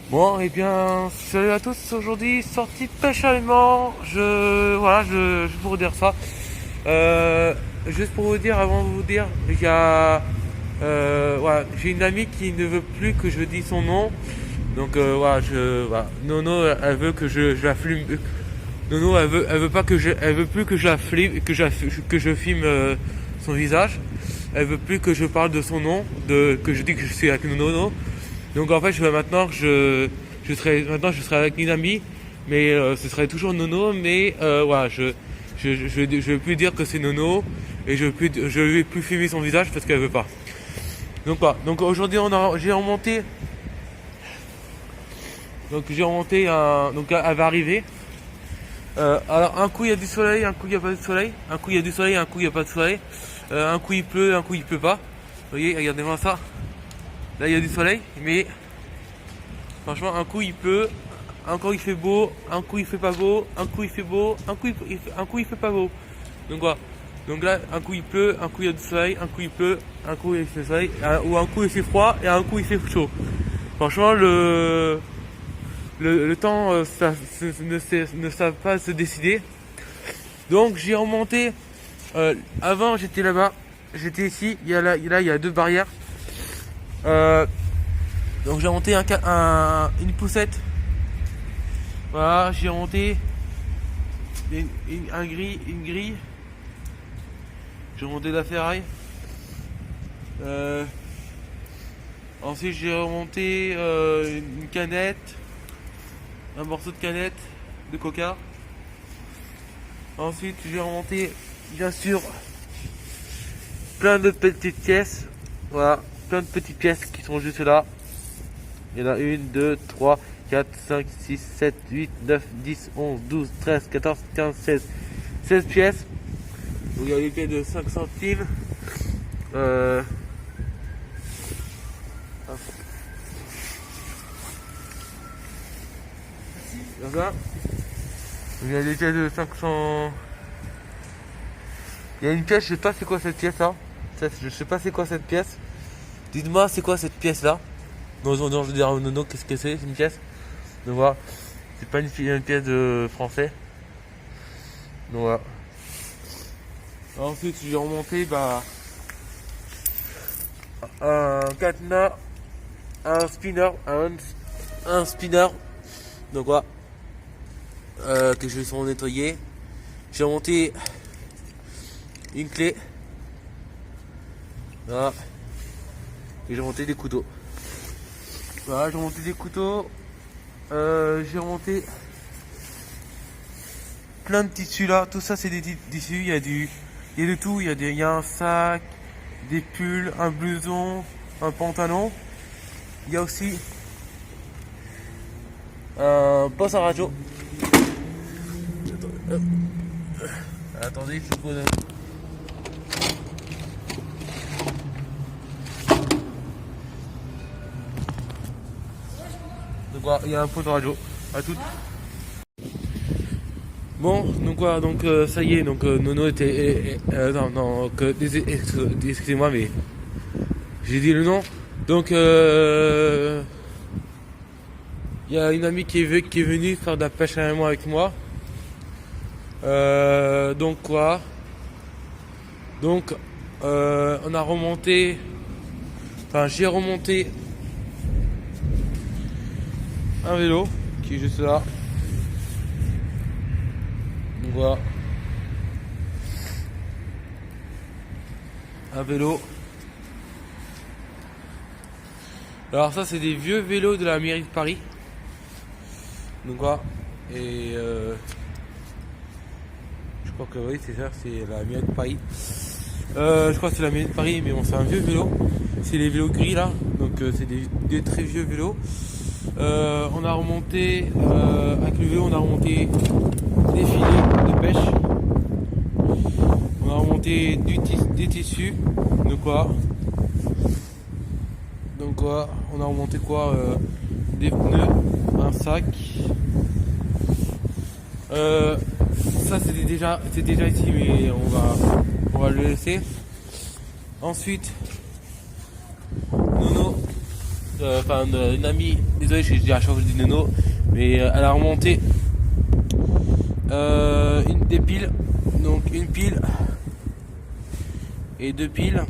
Bon, et bien, salut à tous. Aujourd'hui, sortie pêche allemand. Voilà, je pour vous dire ça. Juste pour vous dire, avant de vous dire, il y a, voilà, j'ai une amie qui ne veut plus que je dise son nom. Donc voilà, voilà. Nono, elle veut que je la filme. Nono, elle veut pas que elle veut plus que je la filme, que je filme son visage. Elle veut plus que je parle de son nom, que je dis que je suis avec Nono. Donc en fait, maintenant je serai avec une amie, mais ce serait toujours Nono, mais voilà, je vais plus dire que c'est Nono et je vais plus filmer son visage parce qu'elle veut pas. Donc voilà. Donc aujourd'hui j'ai remonté. Donc donc elle va arriver. Alors un coup il y a du soleil, un coup il n'y a pas de soleil, un coup il y a du soleil, un coup il n'y a pas de soleil, un coup il pleut, un coup il pleut pas. Vous voyez, regardez-moi ça. Là il y a du soleil, mais franchement un coup il pleut, un coup il fait beau, un coup il fait pas beau, un coup il fait beau, un coup il fait pas beau. Donc voilà. Donc là un coup il pleut, un coup il y a du soleil, un coup il pleut, un coup il fait soleil, ou un coup il fait froid et un coup il fait chaud. Franchement le temps ne savent pas se décider. Donc j'ai remonté. Avant j'étais là-bas, j'étais ici. Il y a deux barrières. Donc j'ai remonté une poussette. Voilà, j'ai remonté une grille. J'ai remonté la ferraille. Ensuite j'ai remonté une canette, un morceau de canette de coca. Ensuite j'ai remonté bien sûr plein de petites pièces. Voilà, plein de petites pièces qui sont juste là. Il y en a 1, 2, 3, 4, 5, 6, 7, 8, 9, 10, 11, 12, 13, 14, 15, 16. 16 pièces. Donc il y a les pièces de 5 centimes. Là. Il y a des pièces de 500. Il y a une pièce, je sais pas c'est quoi cette pièce là. Je sais pas c'est quoi cette pièce. Dites-moi c'est quoi cette pièce là. Non, je veux dire Nono, qu'est-ce que c'est une pièce. Donc voilà. C'est pas une pièce de français. Donc voilà. Ensuite j'ai remonté un cadenas, un spinner, un spinner. Donc voilà. Que je vais sans nettoyer. J'ai remonté une clé. Voilà. Et j'ai remonté des couteaux. Voilà, j'ai remonté des couteaux. J'ai remonté plein de tissus là. Tout ça c'est des tissus. Il y a de tout. Il y a un sac, des pulls, un blouson, un pantalon. Il y a aussi un poste à radio. Attendez, je pose. Donc voilà, il y a un poste à radio. À toutes. Bon, donc voilà, donc ça y est, donc Nono était. Non, excusez-moi, mais j'ai dit le nom. Donc il y a une amie qui est venue faire de la pêche avec moi. Donc quoi. Donc on a remonté. Enfin j'ai remonté un vélo qui est juste là. Donc voilà. Un vélo. Alors ça c'est des vieux vélos de la mairie de Paris. Donc voilà. Et je crois que oui c'est ça, c'est la mairie de Paris. Je crois que c'est la mairie de Paris, mais bon c'est un vieux vélo. C'est les vélos gris là. Donc c'est des très vieux vélos. On a remonté avec le vélo, on a remonté des filets de pêche. On a remonté des tissus. De quoi. Donc quoi, on a remonté quoi, des pneus, un sac, Euh, Ça c'est déjà ici, mais on va le laisser. Ensuite, Nono, une amie, désolé, j'ai dit à chaque fois que je dis Nono, mais elle a remonté des piles, donc une pile et deux piles.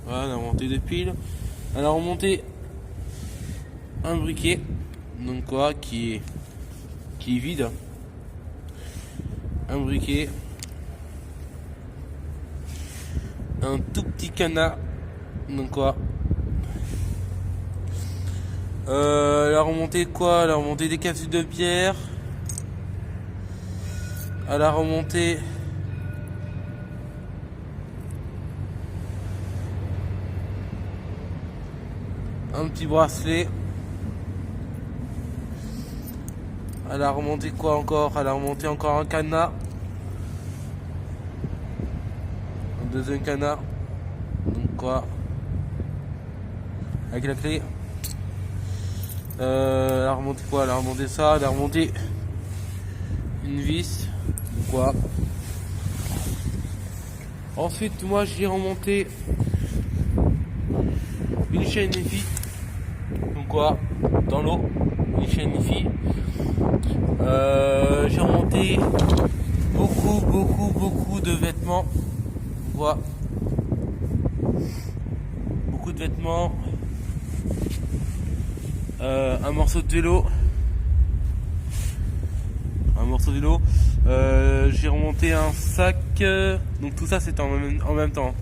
Voilà, elle a remonté deux piles. Elle a remonté un briquet, donc quoi, qui est vide. Un briquet, un tout petit canard, donc quoi. Elle a remonté quoi? Elle a remonté des capsules de bière. Elle a remonté un petit bracelet. Elle a remonté quoi encore? Elle a remonté encore un canard. Un deuxième canard. Donc quoi? Avec la clé. Elle a remonté quoi? Elle a remonté ça. Elle a remonté une vis. Donc quoi? Ensuite, moi j'ai remonté une chaîne EFI. Donc quoi? Dans l'eau. Une chaîne EFI. J'ai remonté beaucoup de vêtements. Voilà. Beaucoup de vêtements. Un morceau de vélo. J'ai remonté un sac. Donc tout ça c'était en même temps.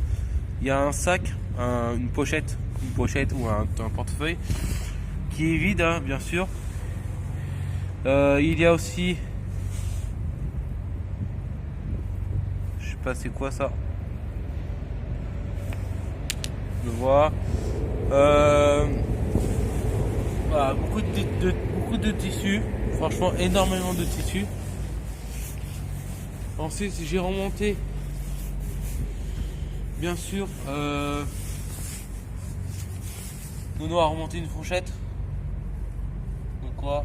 Il y a un sac, une pochette ou un portefeuille qui est vide, hein, bien sûr. Il y a aussi, je sais pas c'est quoi ça, je vois, voilà, beaucoup de tissus, franchement énormément de tissus. Ensuite j'ai remonté, bien sûr, Nono a remonté une fourchette. Donc quoi,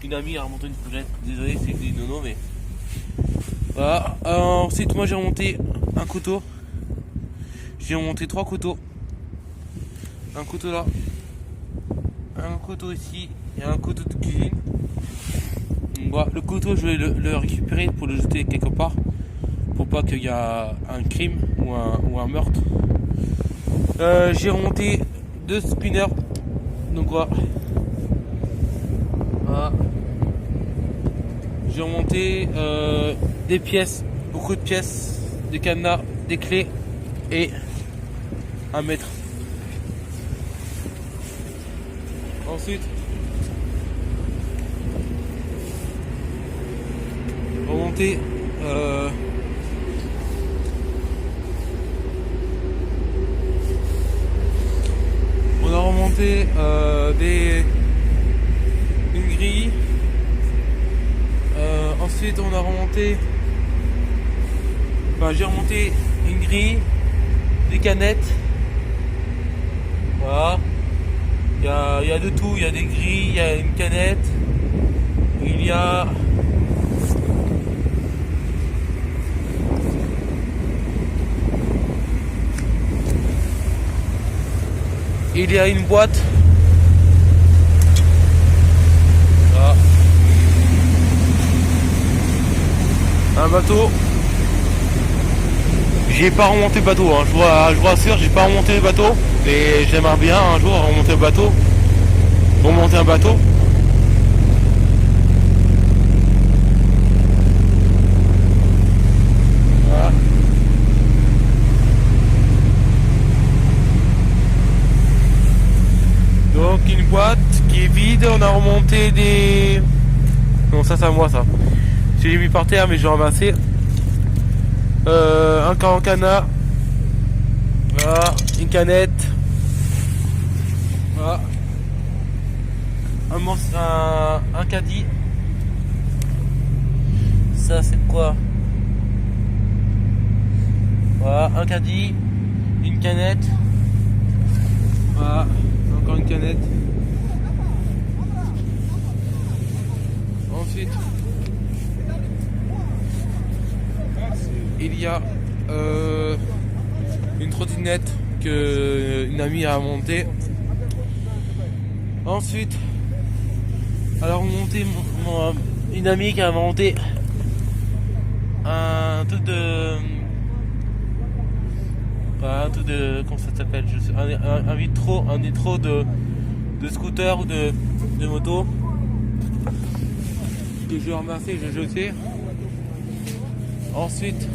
une amie a remonté une fourchette. Désolé, c'est que des Nono, mais voilà. Ensuite, moi j'ai remonté un couteau. J'ai remonté 3 couteaux. Un couteau là, un couteau ici et un couteau de cuisine. Donc, voilà. Le couteau, je vais le récupérer pour le jeter quelque part, pour pas qu'il y a un crime ou un meurtre. J'ai remonté 2 spinners. Donc voilà. J'ai remonté des pièces, beaucoup de pièces, des cadenas, des clés et un mètre. Ensuite, remonter on a remonté une grille. Ensuite on a remonté, j'ai remonté une grille, des canettes. Voilà. Il y a de tout, il y a des grilles, il y a une canette, il y a une boîte. Voilà. Un bateau. J'ai pas remonté le bateau, hein. Je vous rassure, j'ai pas remonté le bateau. Et j'aimerais bien un jour remonter le bateau. Remonter un bateau. Voilà. Donc une boîte qui est vide, on a remonté des... Non, ça c'est à moi ça. J'ai mis par terre mais j'ai ramassé. Un canard. Voilà, une canette. Voilà. Un caddie. Ça c'est quoi? Voilà, un caddie, une canette. Voilà, encore une canette. Ensuite, il y a une trottinette que une amie a montée. Ensuite, elle a remonté une amie qui a monté un truc de comment ça s'appelle, un vitro de scooter ou de moto que j'ai ramassé, j'ai jeté. Ensuite,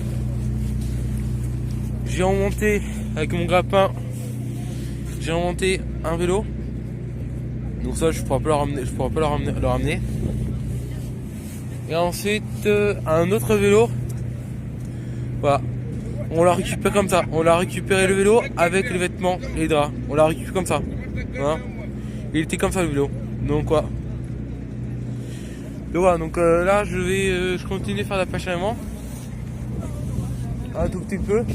j'ai remonté avec mon grappin, j'ai remonté un vélo. Donc ça, je pourrais pas le ramener. Et ensuite, un autre vélo. Voilà. On l'a récupéré comme ça. On l'a récupéré le vélo avec les vêtements et les draps. On l'a récupéré comme ça. Voilà. Il était comme ça le vélo. Donc quoi. Et voilà. Donc là, je continue à faire la pêche à l'aimant. Un tout petit peu.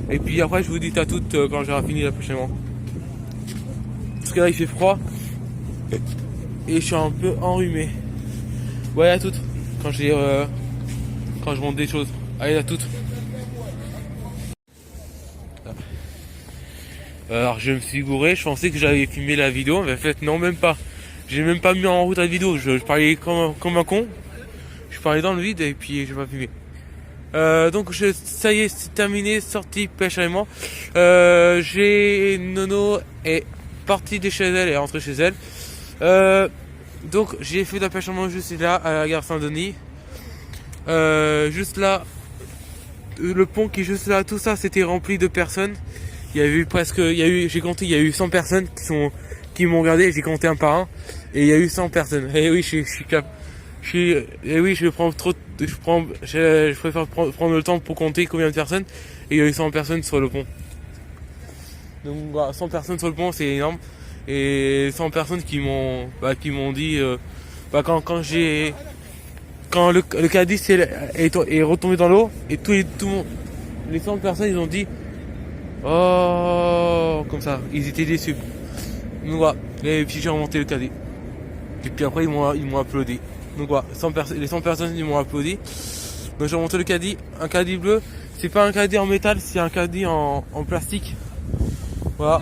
Et puis après, je vous dis à toutes quand j'aurai fini la pêche à l'aimant. Parce que là, il fait froid. Et je suis un peu enrhumé. Ouais, à toutes. Quand je monte des choses. Allez, à toutes. Alors je me suis gouré, je pensais que j'avais filmé la vidéo, mais en fait non, même pas. J'ai même pas mis en route la vidéo, je parlais comme un con. Je parlais dans le vide et puis j'ai pas filmé. Donc ça y est, c'est terminé, sortie pêche à l'aimant. Nono est partie de chez elle et est rentrée chez elle. Donc j'ai fait de la pêche à l'aimant juste là, à la gare Saint-Denis. Juste là, le pont qui est juste là, tout ça c'était rempli de personnes. Il y a eu j'ai compté, il y a eu 100 personnes qui m'ont regardé, j'ai compté un par un, et il y a eu 100 personnes. Et oui, je préfère prendre le temps pour compter combien de personnes, et il y a eu 100 personnes sur le pont. Donc voilà, 100 personnes sur le pont, c'est énorme, et 100 personnes qui m'ont dit, quand le caddie est retombé dans l'eau, et les 100 personnes ils ont dit oh, comme ça, ils étaient déçus. Donc voilà, et puis j'ai remonté le caddie. Et puis après ils m'ont applaudi. Donc voilà, les 100 personnes ils m'ont applaudi. Donc j'ai remonté le caddie, un caddie bleu. C'est pas un caddie en métal, c'est un caddie en plastique. Voilà.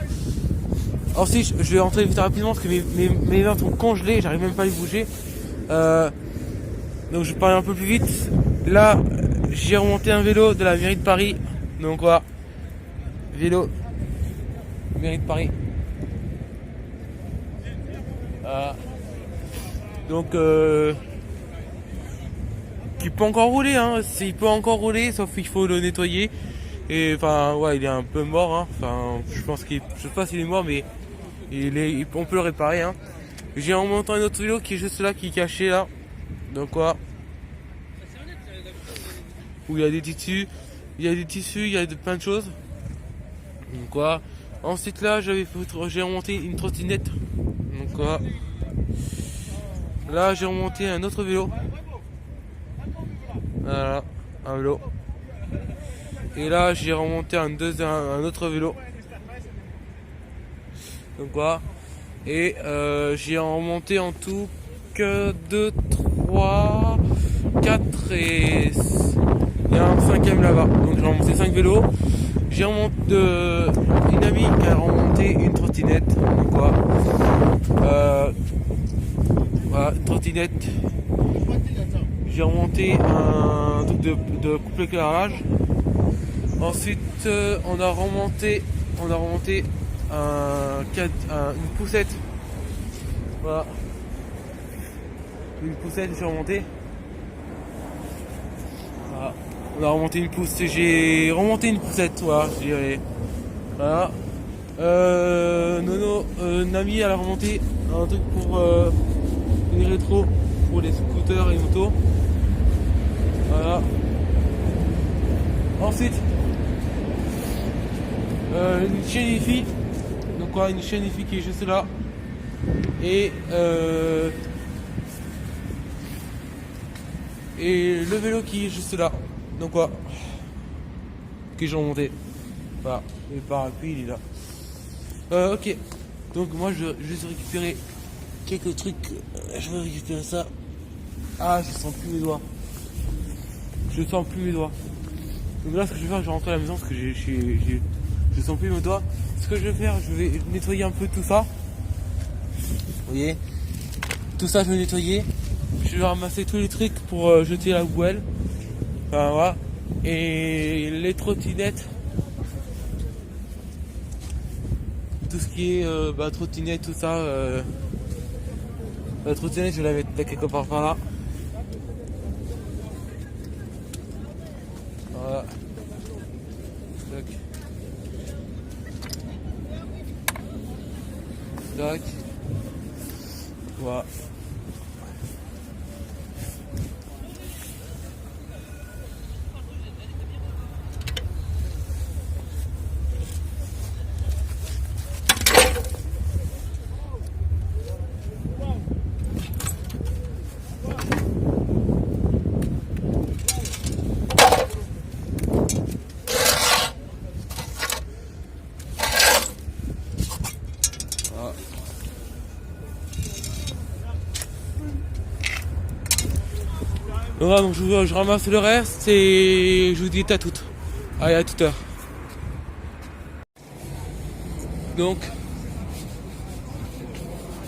Ensuite je vais rentrer vite rapidement parce que mes mains sont congelées, j'arrive même pas à les bouger. Donc je vais parler un peu plus vite. Là, j'ai remonté un vélo de la mairie de Paris. Donc voilà. Vélo, mairie de Paris. Donc il peut encore rouler, hein. Il peut encore rouler, sauf qu'il faut le nettoyer. Et enfin ouais, il est un peu mort, hein. Enfin, je sais pas s'il est mort, mais on peut le réparer, hein. J'ai en montant un autre vélo qui est juste là, qui est caché là. Donc quoi. Où il y a des tissus, il y a plein de choses. Donc quoi. Ensuite là, j'ai remonté une trottinette. Donc quoi. Là, j'ai remonté un autre vélo. Voilà, un vélo. Et là, j'ai remonté un autre vélo. Donc quoi. Et j'ai remonté en tout que 2, 3, 4 et il y a un 5e là-bas. Donc j'ai remonté 5 vélos. J'ai remonté une amie qui a remonté une trottinette. Donc quoi. Voilà, une trottinette. J'ai remonté un truc de coupe éclairage. Ensuite, on a remonté une poussette. Voilà. Une poussette, j'ai remonté. Voilà. On a remonté une poussette. J'ai remonté une poussette, voilà, je dirais. Voilà. Nono, Nami, elle a remonté un truc pour une rétro pour les scooters et les motos. Voilà. Ensuite, une chaîne IFI. Donc quoi, une chaîne IFI qui est juste là. Et le vélo qui est juste là. Donc quoi, que j'ai remonté. Voilà, le parapluie il est là. Ok, donc moi je vais juste récupérer quelques trucs. Je vais récupérer ça. Ah, je sens plus mes doigts. Je sens plus mes doigts. Donc là, ce que je vais faire, je vais rentrer à la maison parce que je sens plus mes doigts. Ce que je vais faire, je vais nettoyer un peu tout ça. Vous voyez, tout ça, je vais nettoyer. Je vais ramasser tous les trucs pour jeter à la poubelle. Enfin, voilà. Et les trottinettes. Tout ce qui est trottinette, tout ça. La trottinette, je vais la mettre quelque part par là. Voilà. Tac. Tac. Voilà. Donc voilà, donc je ramasse le reste et je vous dis à toutes. Allez, à toute heure. Donc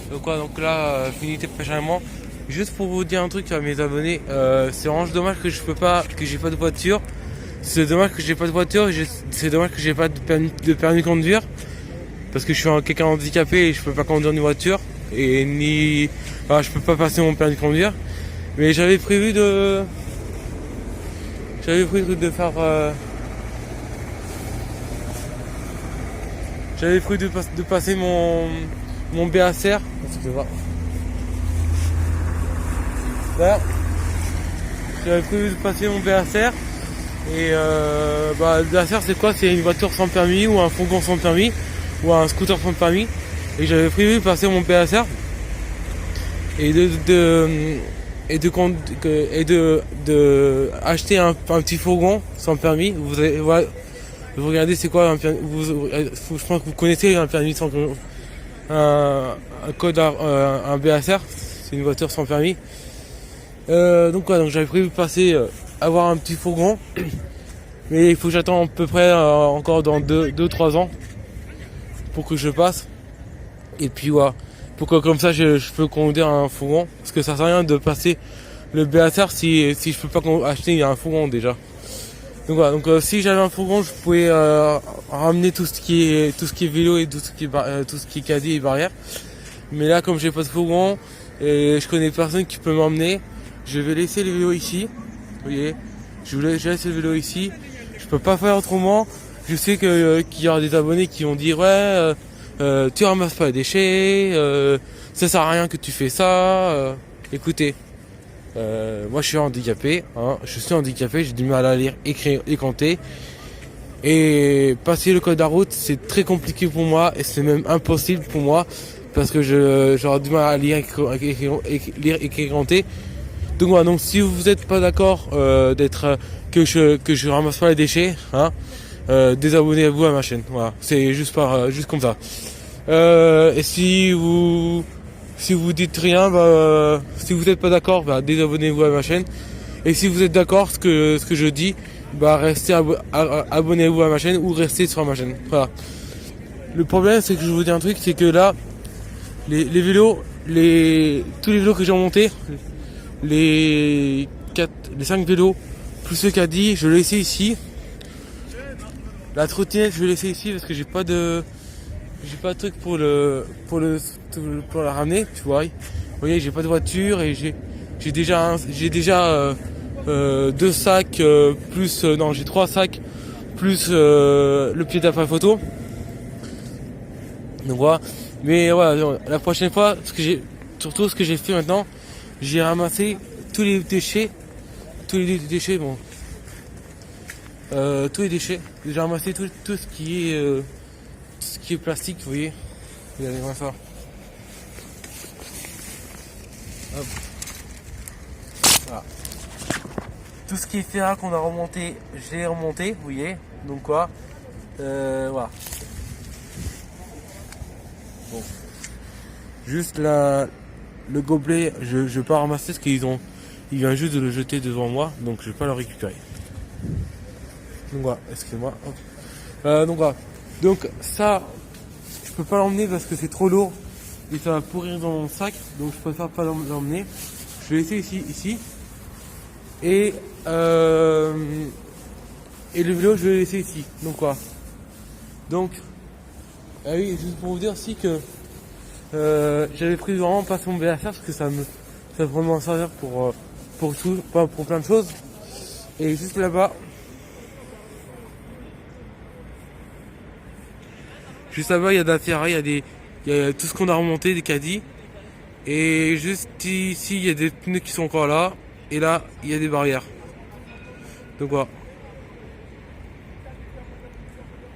donc là, fini tes pêches à moi. Juste pour vous dire un truc à mes abonnés, c'est vraiment dommage que j'ai pas de voiture. C'est dommage que j'ai pas de voiture, c'est dommage que j'ai pas de permis de conduire. Parce que je suis quelqu'un handicapé et je peux pas conduire une voiture. Je peux pas passer mon permis de conduire. Mais j'avais prévu de faire de passer mon BACR. Excusez-moi. Voilà. J'avais prévu de passer mon BACR. Et le BACR c'est quoi? C'est une voiture sans permis ou un fourgon sans permis ou un scooter sans permis. Et j'avais prévu de passer mon BACR et de acheter un petit fourgon sans permis. Vous regardez c'est quoi un permis, je pense que vous connaissez un permis sans un BACR, c'est une voiture sans permis. Donc j'avais prévu de avoir un petit fourgon, mais il faut que j'attende à peu près encore dans 2-3 ans pour que je passe. Et puis voilà. Pour que comme ça je peux conduire un fourgon, parce que ça sert à rien de passer le BACR si je peux pas acheter un fourgon déjà. Donc voilà, si j'avais un fourgon, je pouvais ramener tout ce qui est vélo et tout ce qui est caddie et barrière. Mais là, comme j'ai pas de fourgon et je connais personne qui peut m'emmener, je vais laisser le vélo ici. Vous voyez, je laisse le vélo ici. Je peux pas faire autrement. Je sais qu'il y aura des abonnés qui vont dire ouais. Tu ramasses pas les déchets, ça sert à rien que tu fais ça. Écoutez, moi je suis handicapé, j'ai du mal à lire, écrire et compter. Et passer le code de la route, c'est très compliqué pour moi et c'est même impossible pour moi parce que j'aurai du mal à lire, écrire et compter. Donc voilà, donc si vous n'êtes pas d'accord que je ramasse pas les déchets, désabonnez-vous à ma chaîne. Voilà, c'est juste comme ça. Et si vous dites rien, si vous n'êtes pas d'accord, désabonnez-vous à ma chaîne. Et si vous êtes d'accord ce que je dis, restez abonnez-vous à ma chaîne ou restez sur ma chaîne. Voilà. Le problème c'est que je vous dis un truc, c'est que là les vélos, tous les vélos que j'ai montés, les 5 vélos plus le caddie, je l'ai laissé ici. La trottinette je vais laisser ici parce que j'ai pas de truc pour la ramener, tu vois. Vous voyez, j'ai pas de voiture et j'ai déjà 2 sacs j'ai 3 sacs plus le pied d'appareil photo. Donc voilà. Mais voilà, la prochaine fois, ce que j'ai fait maintenant, j'ai ramassé tous les déchets, tous les déchets. J'ai ramassé tout ce qui est plastique, vous voyez. Regardez moi ça. Hop. Voilà. Tout ce qui est ferraille qu'on a remonté, j'ai remonté, vous voyez. Donc voilà. Bon. Juste le gobelet, je vais pas ramasser parce qu'ils ont il vient juste de le jeter devant moi, donc je vais pas le récupérer. Donc voilà, excusez-moi. Donc voilà. Donc ça, je peux pas l'emmener parce que c'est trop lourd et ça va pourrir dans mon sac, donc je préfère pas l'emmener. Je vais laisser ici. Et le vélo, je vais le laisser ici. Donc voilà. Donc, ah oui, juste pour vous dire aussi que j'avais pris vraiment pas mon BFR parce que ça va vraiment servir pour tout, pas pour plein de choses. Et juste là-bas, il y a de la ferraille, il y a tout ce qu'on a remonté, des caddies. Et juste ici, il y a des pneus qui sont encore là. Et là, il y a des barrières. Donc voilà.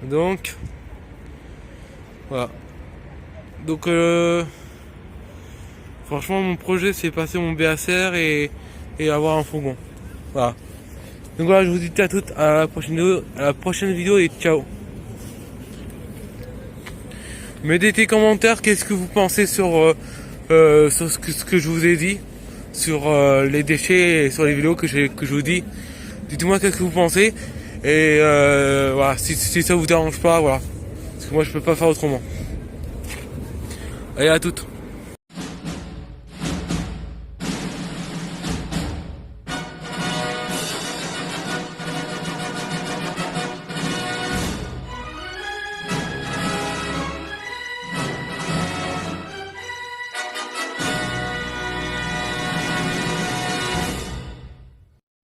Donc, voilà. Donc, franchement, mon projet, c'est passer mon BACR et avoir un fourgon. Voilà. Donc voilà, je vous dis à toutes à la prochaine vidéo et ciao. Mettez des commentaires, qu'est-ce que vous pensez sur ce que je vous ai dit, sur les déchets et sur les vidéos que je vous dis. Dites-moi qu'est-ce que vous pensez. Et voilà, si ça vous dérange pas, voilà. Parce que moi je peux pas faire autrement. Allez, à toutes.